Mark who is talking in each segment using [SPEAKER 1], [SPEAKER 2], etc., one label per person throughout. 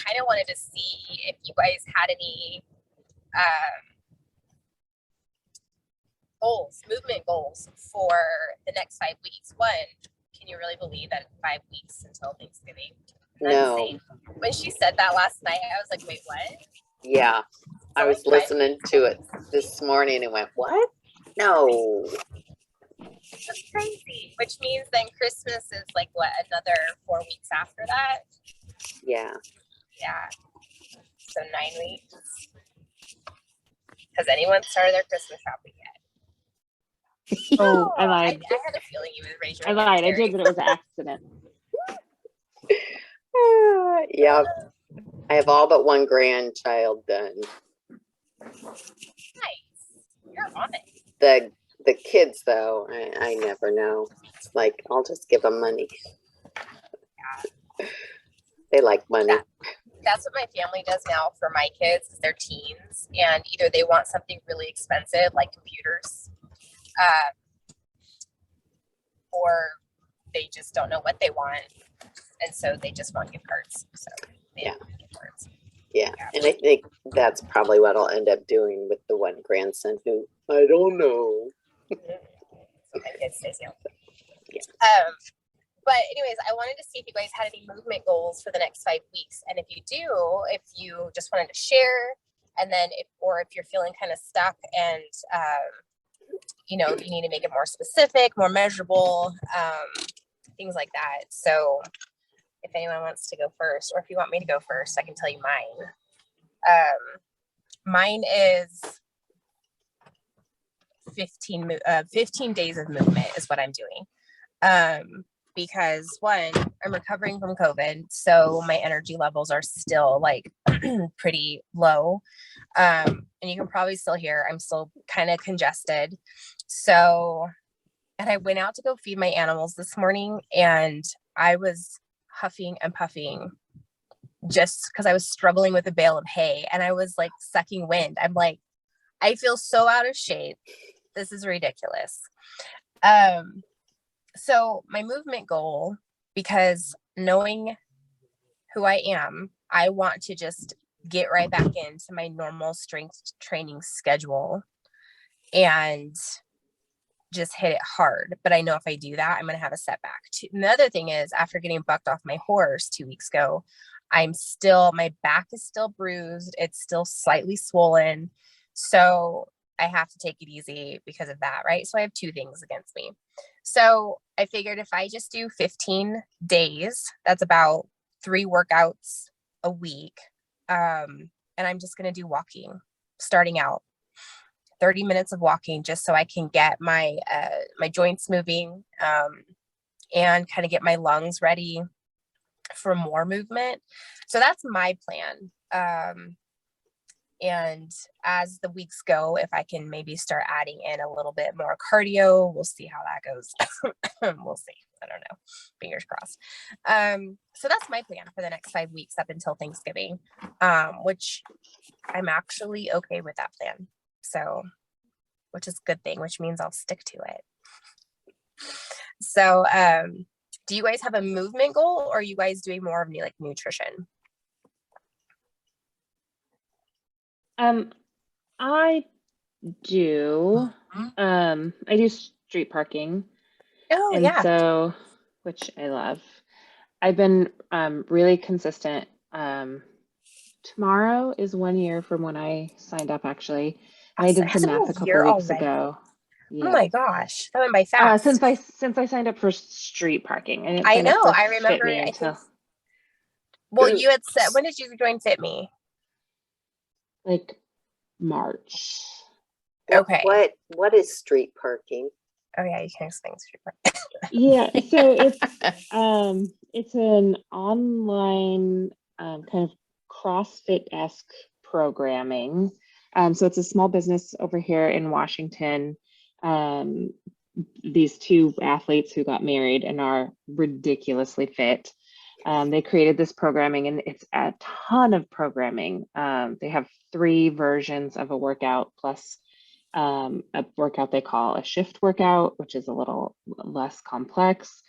[SPEAKER 1] kind of wanted to see if you guys had any movement goals for the next 5 weeks. One, can you really believe that 5 weeks until Thanksgiving? That's
[SPEAKER 2] No.
[SPEAKER 1] insane. When she said that last night, I was like, wait, what?
[SPEAKER 2] Yeah. I was listening to it this morning and went, what? No.
[SPEAKER 1] That's crazy. Which means then Christmas is like, what, another 4 weeks after that?
[SPEAKER 2] Yeah.
[SPEAKER 1] Yeah. So 9 weeks. Has anyone started their Christmas shopping yet?
[SPEAKER 3] Oh, I lied.
[SPEAKER 1] I had a feeling you would raise your hand.
[SPEAKER 3] I lied. I did, but it was an accident.
[SPEAKER 2] Yep. I have all but one grandchild done.
[SPEAKER 1] Nice. You're on it.
[SPEAKER 2] The kids, though, I never know. It's like, I'll just give them money.
[SPEAKER 1] Yeah.
[SPEAKER 2] They like money.
[SPEAKER 1] That's what my family does now for my kids, is they're teens, and either they want something really expensive like computers, or they just don't know what they want, and so they just want gift cards. So they have gift cards.
[SPEAKER 2] Yeah, and I think that's probably what I'll end up doing with the one grandson who I don't know.
[SPEAKER 1] So my kids stay young.
[SPEAKER 2] Yeah.
[SPEAKER 1] But anyways, I wanted to see if you guys had any movement goals for the next 5 weeks. And if you do, if you just wanted to share, and then if you're feeling kind of stuck and, you need to make it more specific, more measurable, things like that. So if anyone wants to go first, or if you want me to go first, I can tell you mine. Mine is 15 days of movement is what I'm doing. Because one, I'm recovering from COVID, so my energy levels are still like pretty low. And you can probably still hear I'm still kind of congested. So, and I went out to go feed my animals this morning, and I was huffing and puffing just because I was struggling with a bale of hay, and I was like sucking wind. I'm like, I feel so out of shape. This is ridiculous. So my movement goal, because knowing who I am, I want to just get right back into my normal strength training schedule and just hit it hard. But I know if I do that, I'm going to have a setback too. And the other thing is, after getting bucked off my horse 2 weeks ago, my back is still bruised. It's still slightly swollen. So I have to take it easy because of that, right? So I have 2 things against me. So I figured if I just do 15 days, that's about 3 workouts a week. And I'm just going to do walking, starting out 30 minutes of walking, just so I can get my joints moving, and kind of get my lungs ready for more movement. So that's my plan. And as the weeks go, if I can maybe start adding in a little bit more cardio, we'll see how that goes. We'll see. I don't know. Fingers crossed. So that's my plan for the next 5 weeks up until Thanksgiving, which I'm actually okay with that plan. So, which is a good thing, which means I'll stick to it. So, do you guys have a movement goal, or are you guys doing more of like nutrition?
[SPEAKER 3] I do. I do street parking.
[SPEAKER 1] Oh,
[SPEAKER 3] and
[SPEAKER 1] yeah.
[SPEAKER 3] So, which I love. I've been really consistent. Tomorrow is 1 year from when I signed up, actually. And I did some math a couple weeks ago. Yeah.
[SPEAKER 1] Oh my gosh, that went by fast.
[SPEAKER 3] Since I signed up for street parking,
[SPEAKER 1] I know. I remember. Well, you had said, when did you join Fitme?
[SPEAKER 3] Like March.
[SPEAKER 1] Okay.
[SPEAKER 2] What is street parking?
[SPEAKER 1] Oh yeah, you can explain street parking.
[SPEAKER 3] Yeah, so it's an online kind of CrossFit-esque programming. So it's a small business over here in Washington. These 2 athletes who got married and are ridiculously fit. They created this programming, and it's a ton of programming. They have 3 versions of a workout, plus a workout they call a shift workout, which is a little less complex,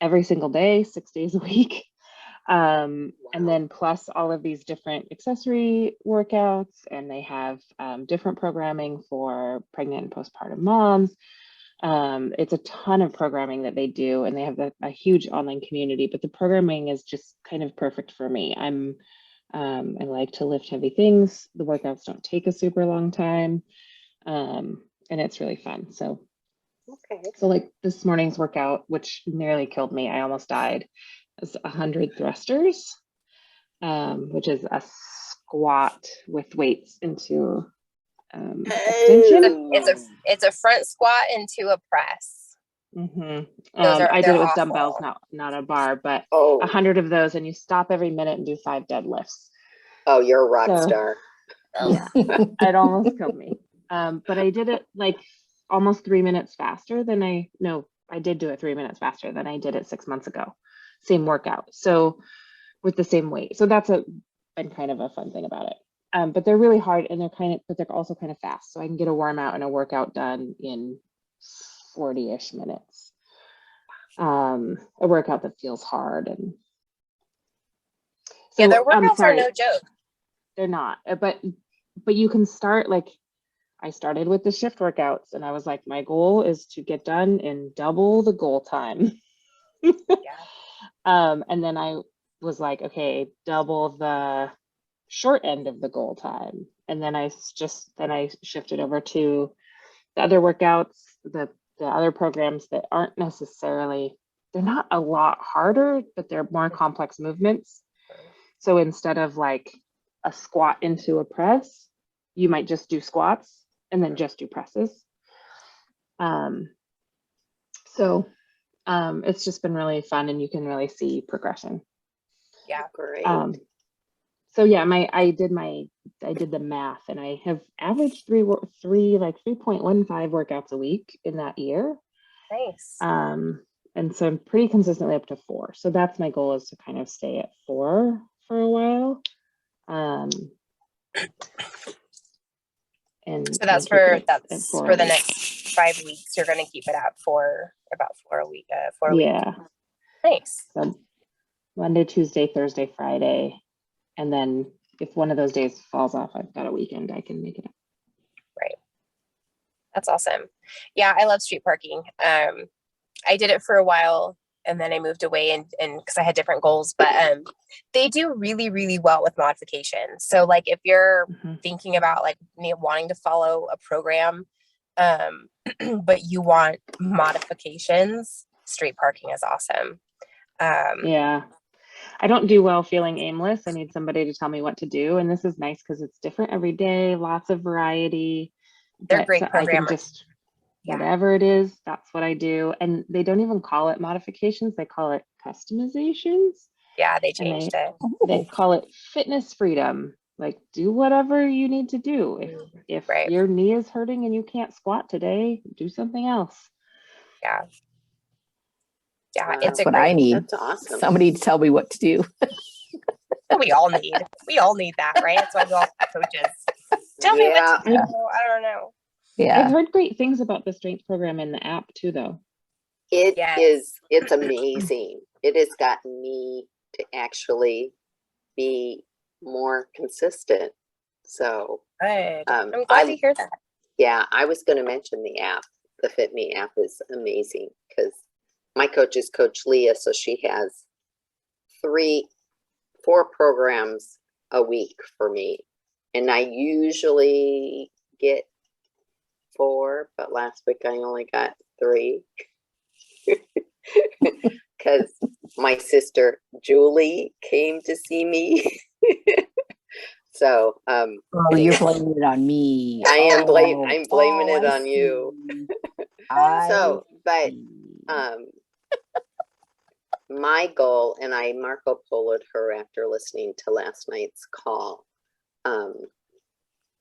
[SPEAKER 3] every single day, 6 days a week. And then plus all of these different accessory workouts, and they have different programming for pregnant and postpartum moms. It's a ton of programming that they do, and they have a huge online community, but the programming is just kind of perfect for me. I like to lift heavy things. The workouts don't take a super long time. And it's really fun. So like this morning's workout, which nearly killed me, I almost died, is 100 thrusters, which is a squat with weights into extension.
[SPEAKER 1] It's a front squat into a press.
[SPEAKER 3] I did it with dumbbells, not a bar, but 100 of those, and you stop every minute and do 5 deadlifts.
[SPEAKER 2] Oh, you're a rock star.
[SPEAKER 3] Yeah, it almost killed me. But I did it like almost 3 minutes faster than I did do it 3 minutes faster than I did it 6 months ago. Same workout. So with the same weight. So that's been kind of a fun thing about it. But they're really hard, and they're also kind of fast. So I can get a warm out and a workout done in 40-ish minutes. A workout that feels hard. And so,
[SPEAKER 1] yeah, their workouts are no joke.
[SPEAKER 3] They're not, but you can start, like I started with the shift workouts, and I was like, my goal is to get done in double the goal time. And then I was like, okay, double the short end of the goal time. And then I shifted over to the other workouts, the other programs that aren't necessarily, they're not a lot harder, but they're more complex movements. So instead of like a squat into a press, you might just do squats and then just do presses. It's just been really fun, and you can really see progression.
[SPEAKER 1] Yeah,
[SPEAKER 2] great.
[SPEAKER 3] So yeah, I did the math, and I have averaged 3.15 workouts a week in that year.
[SPEAKER 1] Nice.
[SPEAKER 3] And so I'm pretty consistently up to 4. So that's my goal, is to kind of stay at 4 for a while. And
[SPEAKER 1] so that's for the next 5 weeks. You're going to keep it at about 4 a week. 4 a week.
[SPEAKER 3] Yeah.
[SPEAKER 1] Nice.
[SPEAKER 3] So Monday, Tuesday, Thursday, Friday, and then if one of those days falls off, I've got a weekend I can make it up.
[SPEAKER 1] Right. That's awesome. Yeah, I love street parking. I did it for a while, and then I moved away and because I had different goals, but they do really, really well with modifications. So like if you're thinking about like wanting to follow a program, but you want modifications, street parking is awesome.
[SPEAKER 3] Yeah. I don't do well feeling aimless. I need somebody to tell me what to do. And this is nice because it's different every day, lots of variety.
[SPEAKER 1] They're great programmers.
[SPEAKER 3] I can just, whatever it is, that's what I do. And they don't even call it modifications. They call it customizations.
[SPEAKER 1] Yeah, they changed it.
[SPEAKER 3] They call it fitness freedom. Like, do whatever you need to do. If your knee is hurting and you can't squat today, do something else.
[SPEAKER 1] Yeah. Yeah,
[SPEAKER 4] it's what I need.
[SPEAKER 2] That's awesome.
[SPEAKER 4] Somebody to tell me what to do.
[SPEAKER 1] We all need that, right? That's why we all have coaches. Tell me what to do. I don't know.
[SPEAKER 4] Yeah.
[SPEAKER 3] I've heard great things about the strength program in the app too, though.
[SPEAKER 2] It's amazing. It has gotten me to actually be more consistent. So
[SPEAKER 1] good. I'm glad to hear that.
[SPEAKER 2] Yeah, I was going to mention the app. The Fitme app is amazing because my coach is Coach Leah, so she has 4 programs a week for me, and I usually get 4, but last week I only got 3 because my sister Julie came to see me. So
[SPEAKER 4] you're blaming it on me.
[SPEAKER 2] I'm blaming it on you. My goal, and I Marco Polo'd her after listening to last night's call.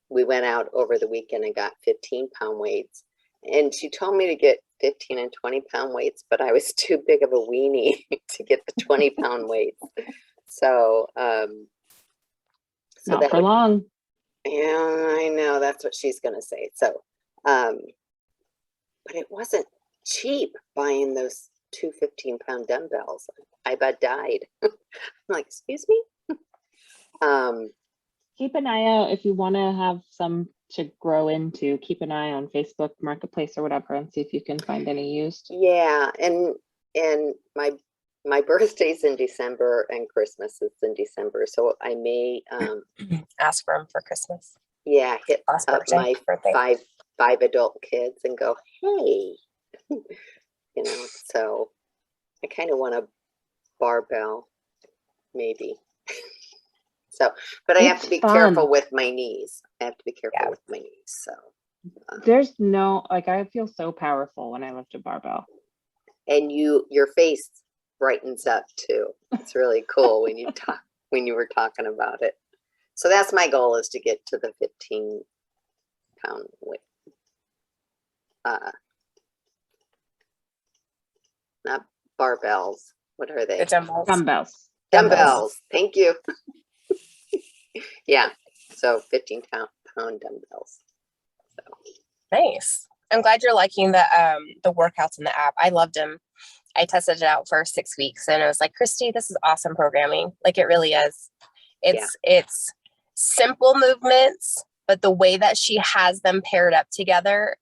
[SPEAKER 2] We went out over the weekend and got 15-pound weights, and she told me to get 15 and 20-pound weights, but I was too big of a weenie to get the 20-pound weights. So,
[SPEAKER 3] not for long.
[SPEAKER 2] Yeah, I know that's what she's gonna say. So, but it wasn't cheap buying those two 15-pound dumbbells. I about died. I'm like, excuse me?
[SPEAKER 3] Keep an eye out if you want to have some to grow into. Keep an eye on Facebook Marketplace or whatever and see if you can find any used.
[SPEAKER 2] Yeah, and my birthday's in December and Christmas is in December, so I may
[SPEAKER 1] Ask for them for Christmas.
[SPEAKER 2] yeah, hit
[SPEAKER 1] Last
[SPEAKER 2] up my
[SPEAKER 1] birthday.
[SPEAKER 2] five adult kids and go, hey, you know, so I kind of want a barbell, maybe. So, but I have to be careful with my knees. I have to be careful with my knees. So
[SPEAKER 3] there's no, like, I feel so powerful when I lift a barbell.
[SPEAKER 2] and your face brightens up too. It's really cool when you were talking about it. So that's my goal, is to get to the 15-pound weight. Not barbells. What are they?
[SPEAKER 1] The dumbbells.
[SPEAKER 2] Dumbbells. Thank you. Yeah. So 15-pound dumbbells. So.
[SPEAKER 1] Nice. I'm glad you're liking the workouts in the app. I loved them. I tested it out for 6 weeks and I was like, Christy, this is awesome programming. Like, it really is. It's simple movements, but the way that she has them paired up together,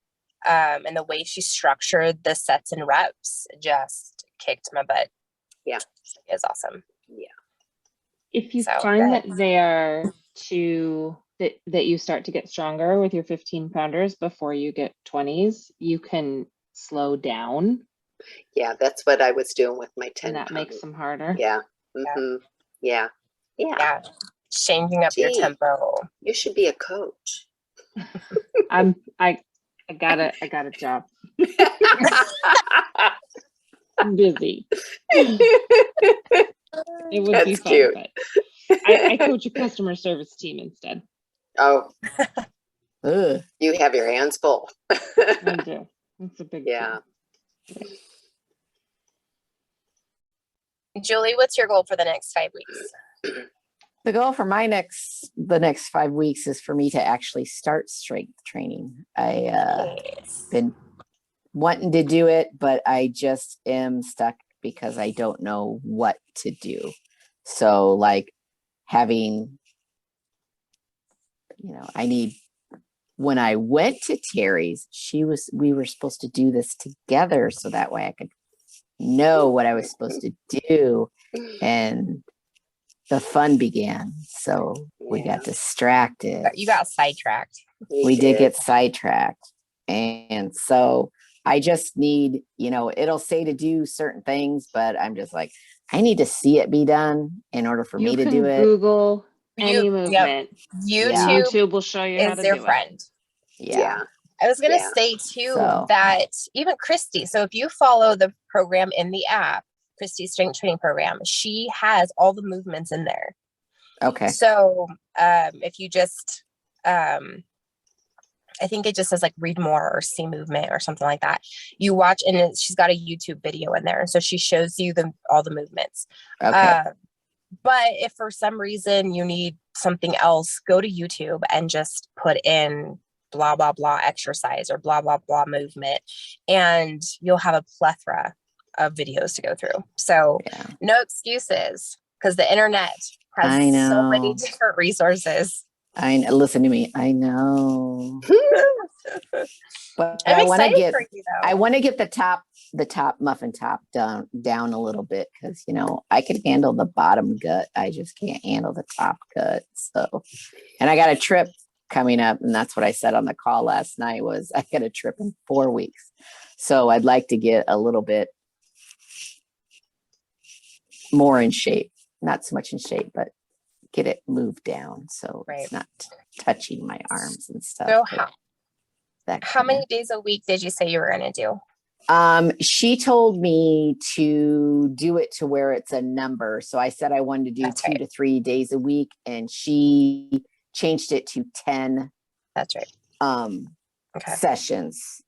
[SPEAKER 1] and the way she structured the sets and reps just kicked my butt.
[SPEAKER 2] Yeah.
[SPEAKER 1] It's awesome.
[SPEAKER 2] Yeah.
[SPEAKER 3] If you find that they are that you start to get stronger with your 15-pounders before you get 20s, you can slow down.
[SPEAKER 2] Yeah, that's what I was doing with my 10.
[SPEAKER 3] And that makes them harder.
[SPEAKER 2] Yeah. Mm-hmm. Yeah.
[SPEAKER 1] Yeah. Changing up your tempo.
[SPEAKER 2] You should be a coach.
[SPEAKER 3] I got a job. I'm busy. It would be fun, cute. But I coach a customer service team instead.
[SPEAKER 2] Oh. You have your hands full.
[SPEAKER 3] I do. It's a big
[SPEAKER 2] deal.
[SPEAKER 1] Julie, what's your goal for the next 5 weeks?
[SPEAKER 4] The goal for the next 5 weeks is for me to actually start strength training. I been wanting to do it, but I just am stuck because I don't know what to do. So like having, when I went to Terry's, we were supposed to do this together so that way I could know what I was supposed to do, and the fun began. So we got distracted.
[SPEAKER 1] You got sidetracked.
[SPEAKER 4] We did get sidetracked. And so I just need, it'll say to do certain things, but I'm just like, I need to see it be done in order for me to do it.
[SPEAKER 3] Google any movement. YouTube will show you how to do it. Is your friend.
[SPEAKER 4] Yeah.
[SPEAKER 1] I was going to say too that even Christy, so if you follow the program in the app, Christy's strength training program, she has all the movements in there.
[SPEAKER 4] Okay.
[SPEAKER 1] So if you just, I think it just says like read more or see movement or something like that. You watch, and she's got a YouTube video in there. So she shows you all the movements.
[SPEAKER 4] Okay.
[SPEAKER 1] But if for some reason you need something else, go to YouTube and just put in blah, blah, blah exercise or blah, blah, blah movement. And you'll have a plethora of videos to go through. So no excuses, because the internet has so many different resources.
[SPEAKER 4] Listen to me. I know. But
[SPEAKER 1] I'm
[SPEAKER 4] I want to get,
[SPEAKER 1] for you, though.
[SPEAKER 4] I want to get the top muffin top down a little bit, because I can handle the bottom gut. I just can't handle the top gut. So, and I got a trip coming up, and that's what I said on the call last night was I got a trip in 4 weeks. So I'd like to get a little bit more in shape, not so much in shape, but get it moved down so it's not touching my arms and stuff.
[SPEAKER 1] So how many days a week did you say you were going to do?
[SPEAKER 4] She told me to do it to where it's a number. So I said I wanted to do 2 to 3 days a week, and she changed it to 10.
[SPEAKER 1] That's right.
[SPEAKER 4] Sessions.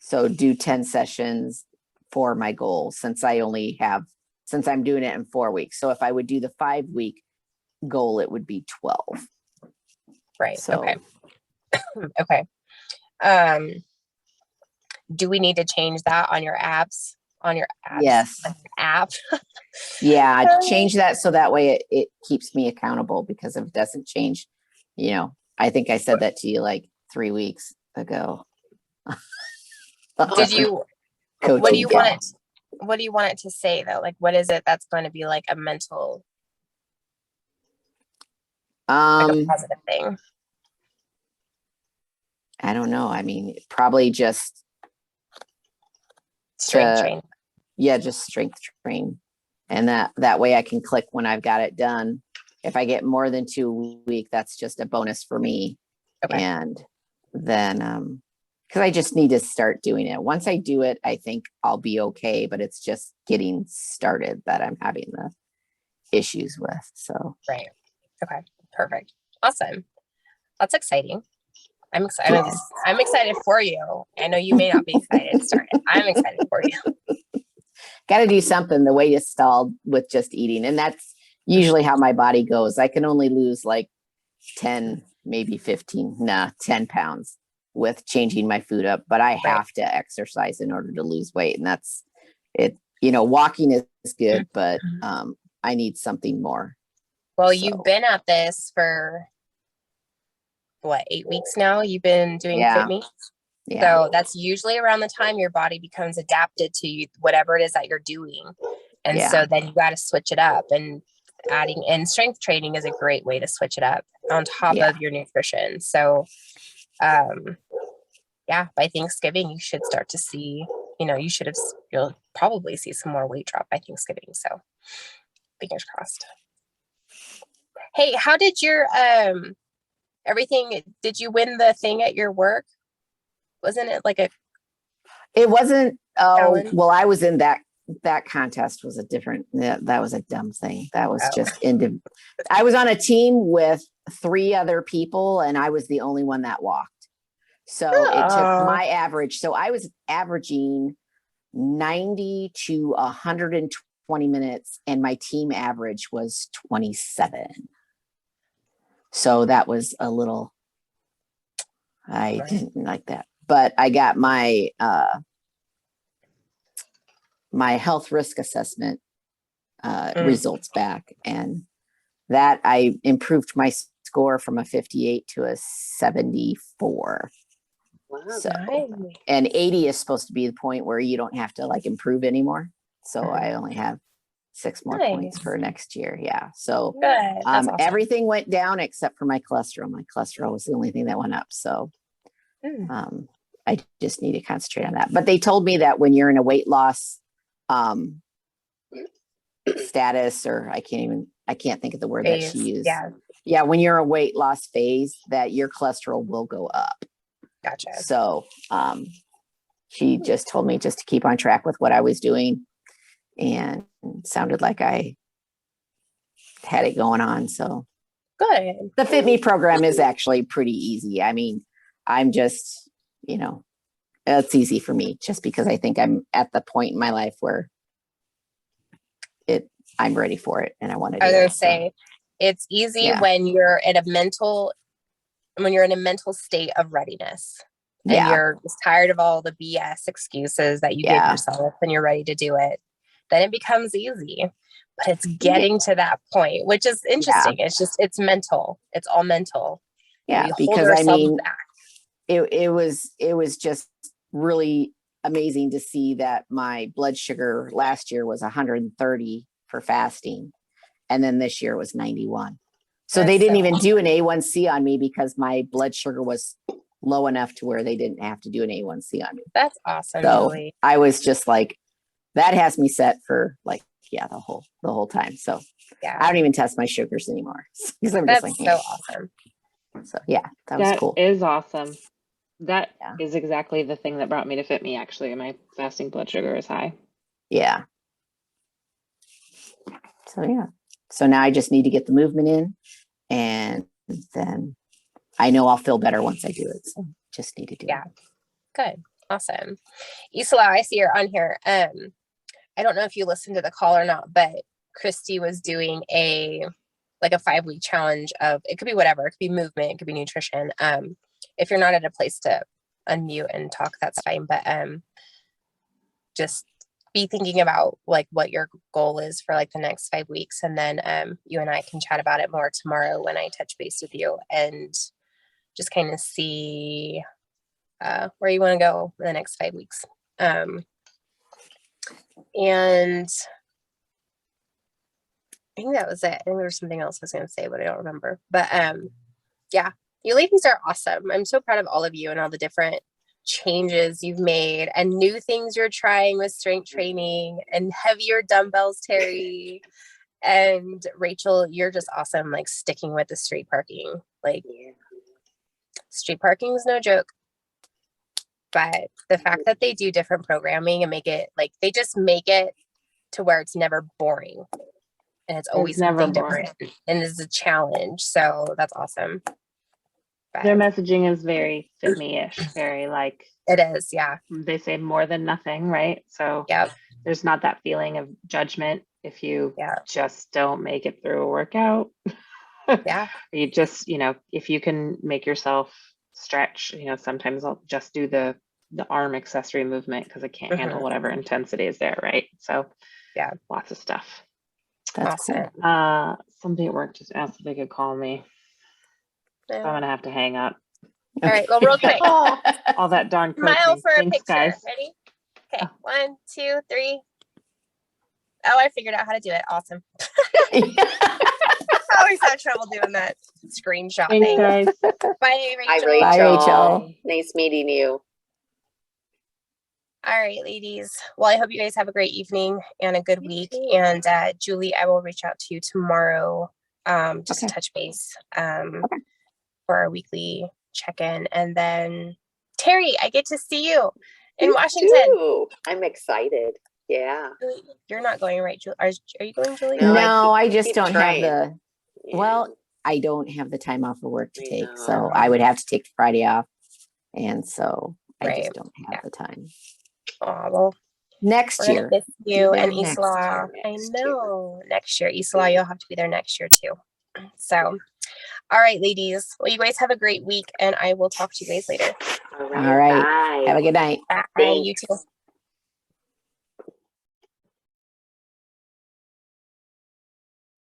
[SPEAKER 4] So do 10 sessions for my goal, since I'm doing it in 4 weeks. So if I would do the 5-week goal, it would be 12.
[SPEAKER 1] Right.
[SPEAKER 4] So,
[SPEAKER 1] okay. Do we need to change that on your apps on your apps,
[SPEAKER 4] Yes.
[SPEAKER 1] like an app.
[SPEAKER 4] Yeah, change that so that way it keeps me accountable, because if it doesn't change, I think I said that to you like 3 weeks ago.
[SPEAKER 1] Did you,
[SPEAKER 4] Coaching.
[SPEAKER 1] what do you want it, what do you want it to say though? Like, what is it that's going to be like a mental, like a positive thing?
[SPEAKER 4] I don't know. I mean, probably just
[SPEAKER 1] Strength training.
[SPEAKER 4] Yeah, just strength train. And that way I can click when I've got it done. If I get more than 2 weeks, that's just a bonus for me.
[SPEAKER 1] Okay.
[SPEAKER 4] And then, because I just need to start doing it. Once I do it, I think I'll be okay, but it's just getting started that I'm having the issues with. So.
[SPEAKER 1] Right. Okay. Perfect. Awesome. That's exciting. I'm excited. I'm excited for you. I know you may not be excited to start it. I'm excited for you.
[SPEAKER 4] Got to do something. The weight is stalled with just eating. And that's usually how my body goes. I can only lose like 10, maybe 10 pounds with changing my food up, but I have to exercise in order to lose weight. And that's it. Walking is good, but I need something more.
[SPEAKER 1] Well, you've been at this for what, 8 weeks now? You've been doing Fitme? Yeah. So that's usually around the time your body becomes adapted to whatever it is that you're doing. And so then you got to switch it up, and adding in strength training is a great way to switch it up on top of your nutrition. So, by Thanksgiving, you should start to see, you'll probably see some more weight drop by Thanksgiving. So fingers crossed. Hey, how did your, did you win the thing at your work? Wasn't it like
[SPEAKER 4] it wasn't,
[SPEAKER 1] challenge?
[SPEAKER 4] Well, I was in that contest was a different, that was a dumb thing. That was just I was on a team with 3 other people and I was the only one that walked. So it took my average. So I was averaging 90 to 120 minutes and my team average was 27. So that was a little, I didn't like that, but I got my, my health risk assessment results back, and that I improved my score from a 58 to a 74.
[SPEAKER 2] Wow.
[SPEAKER 4] So, and 80 is supposed to be the point where you don't have to like improve anymore. So I only have 6 more points for next year. Yeah. So
[SPEAKER 1] awesome.
[SPEAKER 4] Everything went down except for my cholesterol. My cholesterol was the only thing that went up. So I just need to concentrate on that. But they told me that when you're in a weight loss status, or I can't think of the word that she used. Yeah. When you're a weight loss phase, that your cholesterol will go up.
[SPEAKER 1] Gotcha.
[SPEAKER 4] So she just told me just to keep on track with what I was doing, and it sounded like I had it going on. So
[SPEAKER 1] good.
[SPEAKER 4] The Fitme program is actually pretty easy. I mean, I'm just, it's easy for me just because I think I'm at the point in my life where I'm ready for it and I want to do it.
[SPEAKER 1] I was going to say, it's easy when you're in a mental state of readiness and you're just tired of all the BS excuses that you give yourself and you're ready to do it. Then it becomes easy, but it's getting to that point, which is interesting. It's mental. It's all mental.
[SPEAKER 4] Yeah. Because I mean, it was just really amazing to see that my blood sugar last year was 130 for fasting. And then this year was 91. So they didn't even do an A1C on me because my blood sugar was low enough to where they didn't have to do an A1C on me.
[SPEAKER 1] That's awesome.
[SPEAKER 4] So
[SPEAKER 1] Julie.
[SPEAKER 4] I was just like, that has me set for like, the whole time. So I don't even test my sugars anymore. Because I'm
[SPEAKER 1] That's
[SPEAKER 4] just like,
[SPEAKER 1] so awesome.
[SPEAKER 4] So that was cool.
[SPEAKER 3] That is awesome. That is exactly the thing that brought me to Fitme. Actually, my fasting blood sugar is high.
[SPEAKER 4] Yeah. So now I just need to get the movement in, and then I know I'll feel better once I do it. So just need to do it.
[SPEAKER 1] Good. Awesome. Isla, I see you're on here. I don't know if you listened to the call or not, but Christy was doing a 5-week challenge of, it could be whatever. It could be movement. It could be nutrition. If you're not at a place to unmute and talk, that's fine. But just be thinking about like what your goal is for like the next 5 weeks. And then you and I can chat about it more tomorrow when I touch base with you and just kind of see where you want to go in the next 5 weeks. And I think that was it. I think there was something else I was going to say, but I don't remember. But yeah, you ladies are awesome. I'm so proud of all of you and all the different changes you've made and new things you're trying with strength training and heavier dumbbells, Terry. And Rachel, you're just awesome, like sticking with the street parking. Like, street parking is no joke. But the fact that they do different programming and make it like they just make it to where it's never boring. And it's always something different. And it's a challenge. So that's awesome. But
[SPEAKER 3] their messaging is very Fitme-ish, very like
[SPEAKER 1] it is, yeah.
[SPEAKER 3] They say more than nothing, right? So
[SPEAKER 1] Yep.
[SPEAKER 3] there's not that feeling of judgment if you
[SPEAKER 1] Yeah.
[SPEAKER 3] just don't make it through a workout.
[SPEAKER 1] Yeah.
[SPEAKER 3] You just, if you can make yourself stretch, sometimes I'll just do the arm accessory movement because I can't handle whatever intensity is there, right? So
[SPEAKER 1] yeah,
[SPEAKER 3] lots of stuff.
[SPEAKER 4] That's
[SPEAKER 1] awesome.
[SPEAKER 4] cool.
[SPEAKER 3] Somebody at work just asked if they could call me. So I'm gonna have to hang up.
[SPEAKER 1] All right. Well, real quick.
[SPEAKER 3] All that darn coaching.
[SPEAKER 1] Smile for
[SPEAKER 3] Thanks,
[SPEAKER 1] a picture.
[SPEAKER 3] guys.
[SPEAKER 1] Ready? Okay. 1, 2, 3. Oh, I figured out how to do it. Awesome. I always have trouble doing that screenshot
[SPEAKER 3] Thanks,
[SPEAKER 1] thing.
[SPEAKER 3] guys.
[SPEAKER 1] Bye, Rachel.
[SPEAKER 2] Hi, Rachel.
[SPEAKER 4] Bye, Rachel.
[SPEAKER 2] Nice meeting you.
[SPEAKER 1] All right, ladies. Well, I hope you guys have a great evening and a good week.
[SPEAKER 2] too.
[SPEAKER 1] And Julie, I will reach out to you tomorrow just to touch base for our weekly check-in. And then Terry, I get to see you in
[SPEAKER 2] You
[SPEAKER 1] Washington.
[SPEAKER 2] too. I'm excited. Yeah.
[SPEAKER 1] You're not going, right, Julie? Are you going, Julie?
[SPEAKER 2] No,
[SPEAKER 4] I just
[SPEAKER 2] keep
[SPEAKER 4] don't
[SPEAKER 2] trying.
[SPEAKER 4] have
[SPEAKER 2] Yeah.
[SPEAKER 4] well, I don't have the time off of work to
[SPEAKER 2] I
[SPEAKER 4] take.
[SPEAKER 2] know.
[SPEAKER 4] So I would have to take the Friday off. And so I
[SPEAKER 1] Right.
[SPEAKER 4] just don't have the time.
[SPEAKER 1] Oh, well,
[SPEAKER 4] Next
[SPEAKER 1] we're gonna
[SPEAKER 4] year.
[SPEAKER 1] miss you
[SPEAKER 4] Be
[SPEAKER 1] and
[SPEAKER 4] there next
[SPEAKER 1] Isla.
[SPEAKER 2] year.
[SPEAKER 1] I know. Next year, Isla, you'll have to be there next year too. So, all right, ladies. Well, you guys have a great week, and I will talk to you guys later.
[SPEAKER 2] All
[SPEAKER 4] All right.
[SPEAKER 2] Bye.
[SPEAKER 4] Have a good night.
[SPEAKER 1] Bye.
[SPEAKER 2] Thanks.
[SPEAKER 1] You too.